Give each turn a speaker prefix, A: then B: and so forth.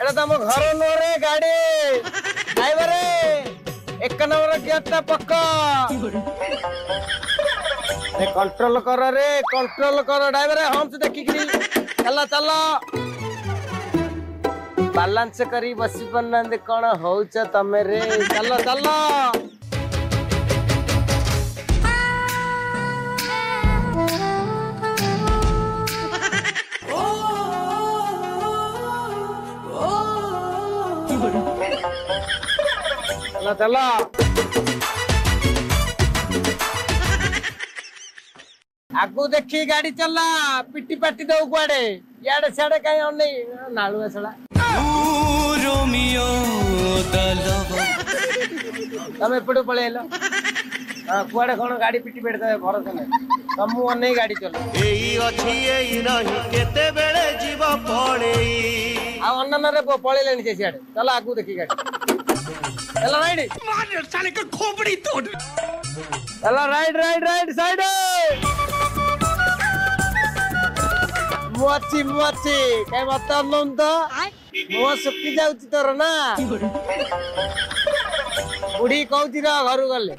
A: एटा तुम घर नुरे गाड़ी ड्राइवर एक नंबर गियरटा पक्का कंट्रोल कर रे कंट्रोल कर ड्राइवर हम से देखी चल चल बैलेंस करी बसी पन्ना कौन हो तमें रे चल चल चल आगु देखी गाड़ी चला पिटी पाटी दो कुआडे याडे साडे कहीं अने नालुआ सला रोमियो तमे पड़ो पळेलो कुआडे कोन गाड़ी पिटी पेट दे भरोसा नै तमु अने गाड़ी चलो एई अछि एई नाही केते बेले जीव पड़ेई आ अन्न रे पळेलेनी जे साडे चला आगु देखी गाड़ी चला राइट मार साले का खोपड़ी तोड़ चला राइट राइट राइट साइड मुआची मुआची काय बता नोन तो मुआ सुक्की जाउची तोर ना बुढ़ी कहूची रा घर गले